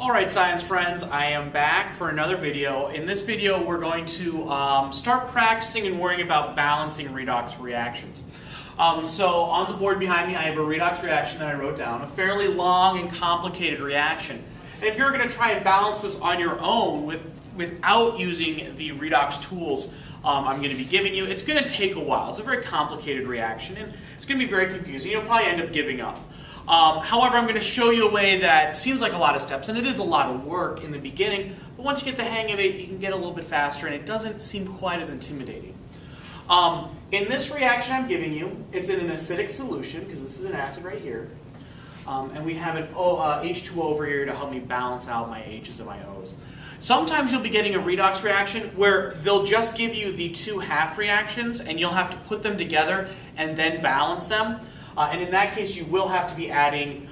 Alright science friends, I am back for another video. In this video we're going to start practicing and worrying about balancing redox reactions. So on the board behind me I have a redox reaction that I wrote down, a fairly long and complicated reaction. And if you're going to try and balance this on your own without using the redox tools I'm going to be giving you, it's going to take a while. It's a very complicated reaction and it's going to be very confusing. You'll probably end up giving up. However, I'm going to show you a way that seems like a lot of steps, and it is a lot of work in the beginning, but once you get the hang of it, you can get a little bit faster, and it doesn't seem quite as intimidating. In this reaction I'm giving you, it's in an acidic solution, because this is an acid right here, and we have an H2O over here to help me balance out my H's and my O's. Sometimes you'll be getting a redox reaction where they'll just give you the two half reactions, and you'll have to put them together and then balance them. And in that case, you will have to be adding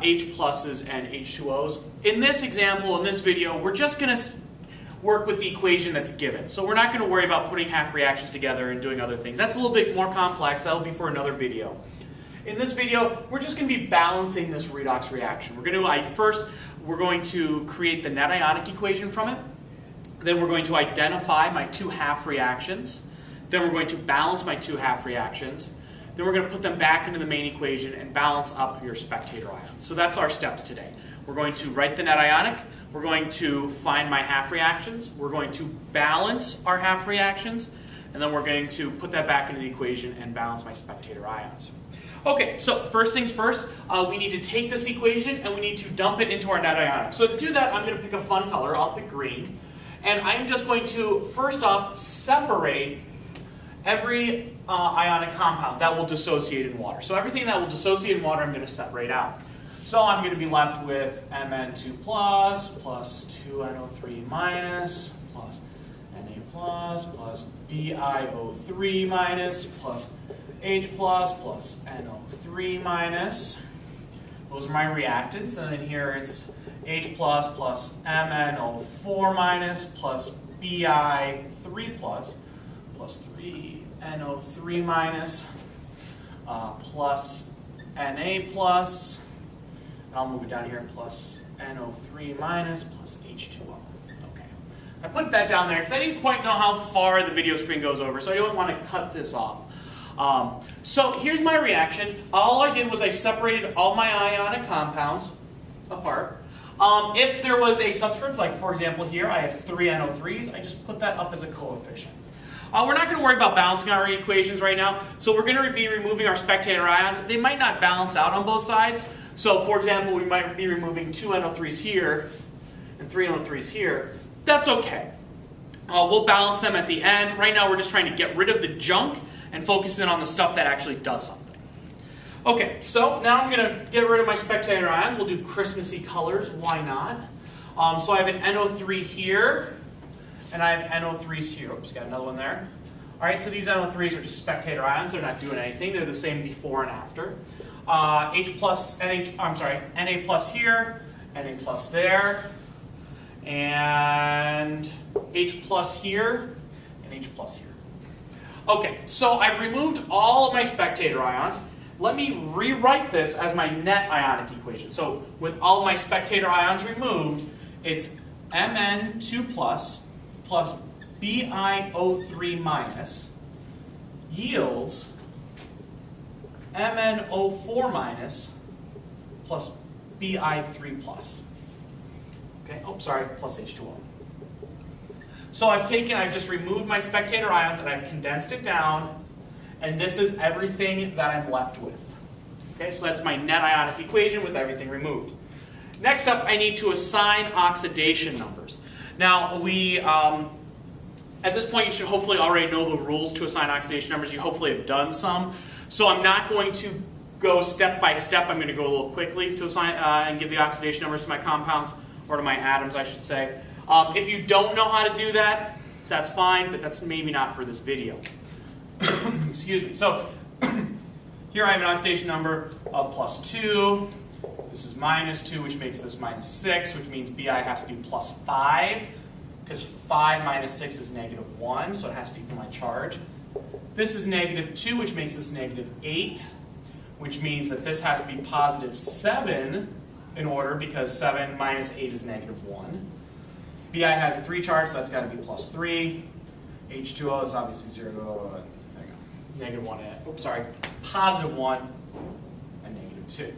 H pluses and H2Os. In this example, in this video, we're just going to work with the equation that's given. So we're not going to worry about putting half reactions together and doing other things. That's a little bit more complex. That'll be for another video. In this video, we're just going to be balancing this redox reaction. We're going to first, we're going to create the net ionic equation from it. Then we're going to identify my two half reactions. Then we're going to balance my two half reactions. Then we're going to put them back into the main equation and balance up your spectator ions. So that's our steps today. We're going to write the net ionic. We're going to find my half reactions. We're going to balance our half reactions. And then we're going to put that back into the equation and balance my spectator ions. Okay, so first things first, we need to take this equation and we need to dump it into our net ionic. So to do that, I'm going to pick a fun color. I'll pick green. And I'm just going to, first off, separate every ionic compound that will dissociate in water. So everything that will dissociate in water I'm going to separate out. So I'm going to be left with Mn2 plus 2NO3 minus plus Na plus BiO3 minus plus H plus NO3 minus. Those are my reactants. And then here it's H plus MnO4 minus plus Bi3 plus 3NO3 minus plus Na plus, and I'll move it down here, plus NO3 minus plus H2O. Okay. I put that down there because I didn't quite know how far the video screen goes over, so I don't want to cut this off. So here's my reaction. All I did was I separated all my ionic compounds apart. If there was a subscript, like for example here, I have 3 NO3s, I just put that up as a coefficient. We're not going to worry about balancing our equations right now, so we're going to be removing our spectator ions. They might not balance out on both sides. So for example, we might be removing 2 NO3s here and 3 NO3s here. That's okay. We'll balance them at the end. Right now we're just trying to get rid of the junk and focus in on the stuff that actually does something. Okay, so now I'm going to get rid of my spectator ions. We'll do Christmassy colors. Why not? So I have an NO3 here. And I have NO3s here. Oops, got another one there. All right, so these NO3s are just spectator ions. They're not doing anything. They're the same before and after. Na plus here, Na plus there, and H plus here, and H plus here. Okay, so I've removed all of my spectator ions. Let me rewrite this as my net ionic equation. So with all of my spectator ions removed, it's Mn2 plus BiO3 minus yields MnO4 minus plus Bi3 plus. Okay, oh sorry, plus H2O. So I've just removed my spectator ions and I've condensed it down, and this is everything that I'm left with. Okay, so that's my net ionic equation with everything removed. Next up, I need to assign oxidation numbers. Now, at this point, you should hopefully already know the rules to assign oxidation numbers. You hopefully have done some. So I'm not going to go step by step. I'm going to go a little quickly to assign and give the oxidation numbers to my compounds, or to my atoms, I should say. If you don't know how to do that, that's fine, but that's maybe not for this video. Excuse me. So here I have an oxidation number of +2. This is -2, which makes this -6, which means Bi has to be +5, because 5 minus 6 is -1, so it has to equal my charge. This is -2, which makes this -8, which means that this has to be +7, in order because 7 minus 8 is negative 1. Bi has a 3 charge, so that's got to be plus 3. H2O is obviously 0. There you go. Negative 1 and, oops, sorry, positive 1 and negative 2.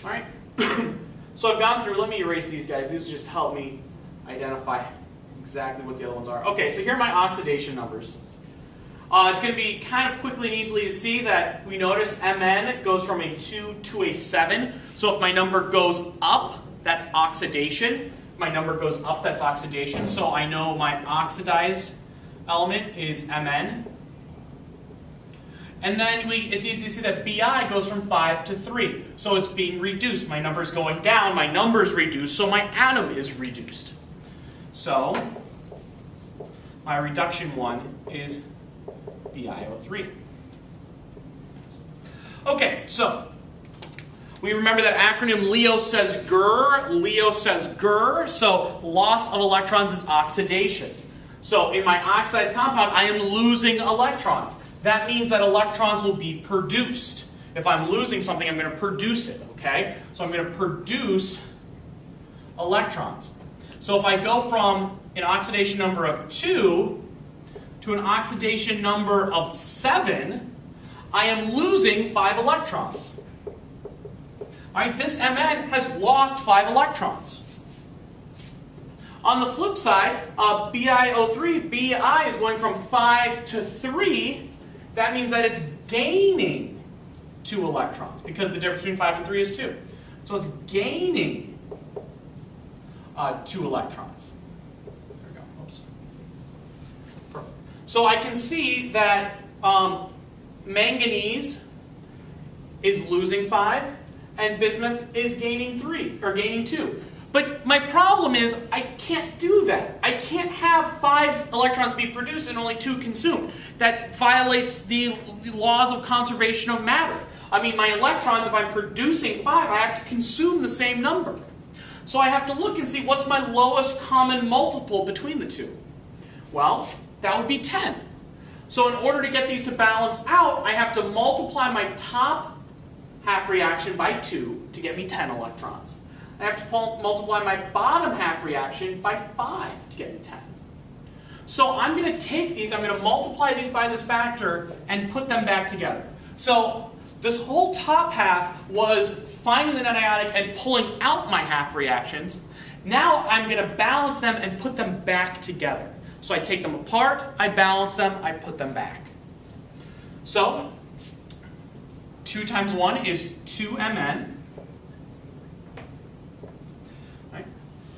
All right. So I've gone through, let me erase these guys. These will just help me identify exactly what the other ones are. Okay, so here are my oxidation numbers. It's going to be kind of quickly and easily to see that we notice Mn goes from a 2 to a 7. So if my number goes up, that's oxidation. My number goes up, that's oxidation. So I know my oxidized element is Mn. And then it's easy to see that Bi goes from 5 to 3. So it's being reduced. My number's going down, my number's reduced, so my atom is reduced. So my reduction one is BiO3. Okay, so we remember that acronym LEO says GR. LEO says GR, so loss of electrons is oxidation. So in my oxidized compound, I am losing electrons. That means that electrons will be produced. If I'm losing something, I'm going to produce it, okay? So I'm going to produce electrons. So if I go from an oxidation number of 2 to an oxidation number of 7, I am losing 5 electrons. All right, this Mn has lost 5 electrons. On the flip side, BiO3, Bi is going from 5 to 3. That means that it's gaining 2 electrons because the difference between 5 and 3 is 2. So it's gaining 2 electrons. There we go. Oops. Perfect. So I can see that manganese is losing 5 and bismuth is gaining 3 or gaining 2. But my problem is I can't do that. I can't have 5 electrons be produced and only 2 consumed. That violates the laws of conservation of matter. I mean, my electrons, if I'm producing 5, I have to consume the same number. So I have to look and see what's my lowest common multiple between the two. Well, that would be 10. So in order to get these to balance out, I have to multiply my top half reaction by 2 to get me 10 electrons. I have to multiply my bottom half reaction by 5 to get me 10. So I'm going to take these, I'm going to multiply these by this factor and put them back together. So this whole top half was finding the net ionic and pulling out my half reactions. Now I'm going to balance them and put them back together. So I take them apart, I balance them, I put them back. So 2 times 1 is 2 Mn.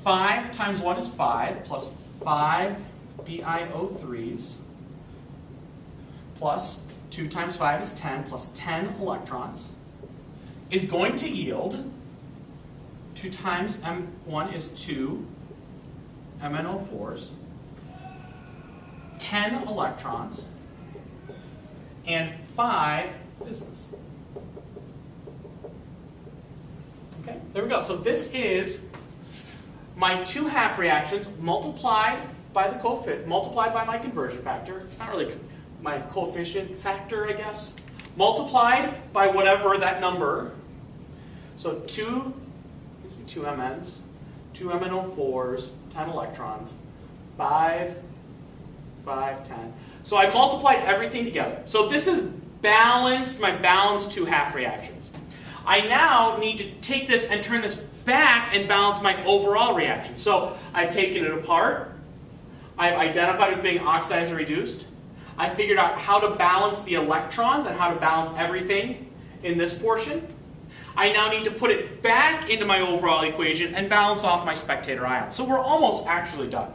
5 times 1 is 5, plus 5 BiO3s, plus 2 times 5 is 10, plus 10 electrons, is going to yield 2 times M1 is 2 MnO4s, 10 electrons, and 5 bismuths. Okay, there we go. So this is my 2 half reactions multiplied by the coefficient, multiplied by my conversion factor. It's not really my coefficient factor, I guess. Multiplied by whatever that number. So 2 Mns, 2 MnO4s, 10 electrons, 5, 10. So I multiplied everything together. So this is balanced, my balanced 2 half reactions. I now need to take this and turn this back and balance my overall reaction. So I've taken it apart. I've identified it being oxidized or reduced. I figured out how to balance the electrons and how to balance everything in this portion. I now need to put it back into my overall equation and balance off my spectator ions. So we're almost actually done.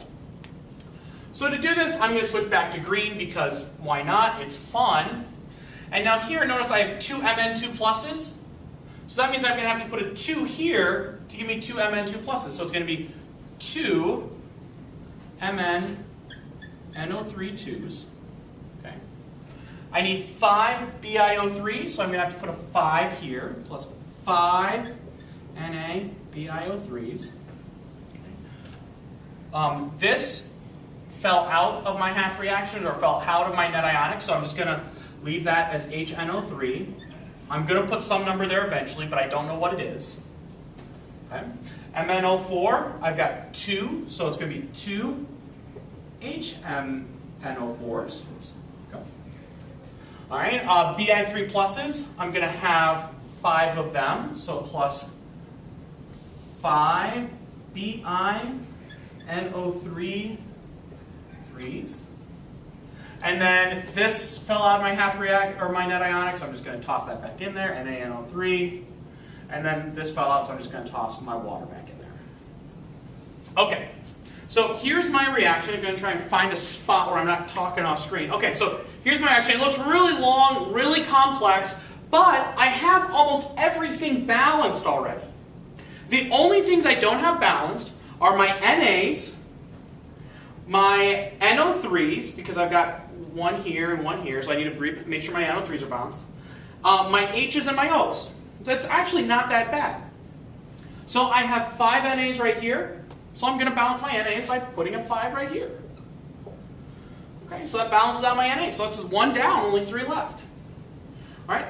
So to do this, I'm going to switch back to green because why not? It's fun. And now here, notice I have 2 Mn2 pluses. So that means I'm going to have to put a 2 here to give me 2 Mn2 pluses. So it's going to be 2 MnNO3 2s. Okay. I need 5 BiO3s, so I'm going to have to put a 5 here, plus 5 Na BiO3s. Okay. This fell out of my half reaction or fell out of my net ionic, so I'm just going to leave that as HNO3. I'm going to put some number there eventually, but I don't know what it is. Okay. MnO4, I've got 2, so it's going to be 2 HMNO4s. Oops. Go. All right, Bi3 pluses, I'm going to have 5 of them, so plus 5 BiNO3 threes. And then this fell out of my my net ionic, so I'm just going to toss that back in there, NaNO3. And then this fell out, so I'm just going to toss my water back in there. Okay, so here's my reaction. I'm going to try and find a spot where I'm not talking off screen. Okay, so here's my reaction. It looks really long, really complex, but I have almost everything balanced already. The only things I don't have balanced are my NAs, my NO3s, because I've got one here and one here, so I need to make sure my NO3s are balanced, my H's and my O's. That's actually not that bad. So I have 5 NAs right here, so I'm going to balance my NAs by putting a 5 right here. Okay, so that balances out my NAs. So that's 1 down, only 3 left. All right,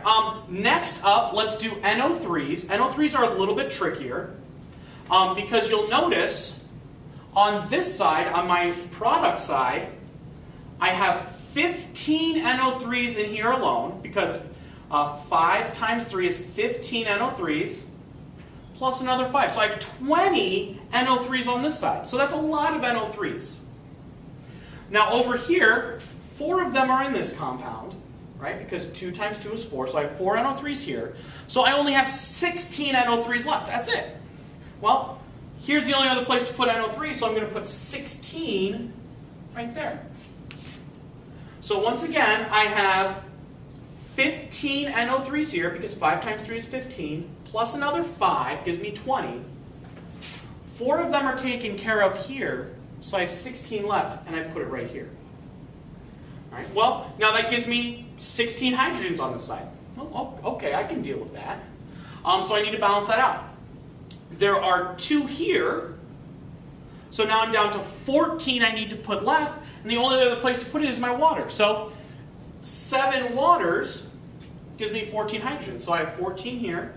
next up, let's do NO3s. NO3s are a little bit trickier because you'll notice on this side, on my product side, I have 15 NO3s in here alone because 5 times 3 is 15 NO3s plus another 5. So I have 20 NO3s on this side. So that's a lot of NO3s. Now over here, 4 of them are in this compound, right? Because 2 times 2 is 4, so I have 4 NO3s here. So I only have 16 NO3s left. That's it. Well, here's the only other place to put NO3, so I'm going to put 16 right there. So once again, I have 15 NO3s here, because 5 times 3 is 15, plus another 5 gives me 20. 4 of them are taken care of here, so I have 16 left, and I put it right here. All right, well, now that gives me 16 hydrogens on this side. Well, okay, I can deal with that. So I need to balance that out. There are 2 here, so now I'm down to 14 I need to put left, and the only other place to put it is my water. So 7 waters gives me 14 hydrogens. So I have 14 here,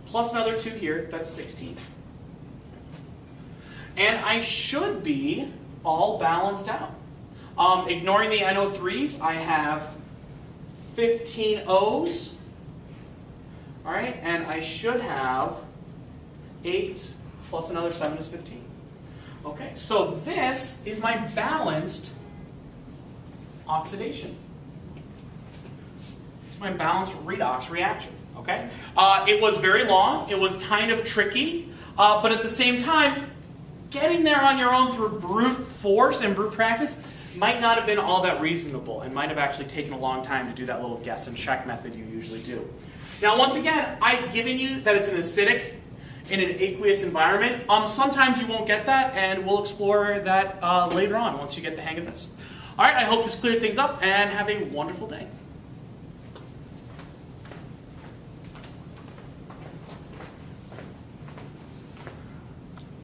plus another 2 here, that's 16. And I should be all balanced out. Ignoring the NO3s, I have 15 O's, all right, and I should have 8 plus another 7 is 15. Okay, so this is my balanced oxidation. It's my balanced redox reaction. Okay, it was very long. It was kind of tricky, but at the same time, getting there on your own through brute force and brute practice might not have been all that reasonable, and might have actually taken a long time to do that little guess and check method you usually do. Now, once again, I've given you that it's an acidic in an aqueous environment. Sometimes you won't get that, and we'll explore that later on once you get the hang of this. All right, I hope this cleared things up, and have a wonderful day.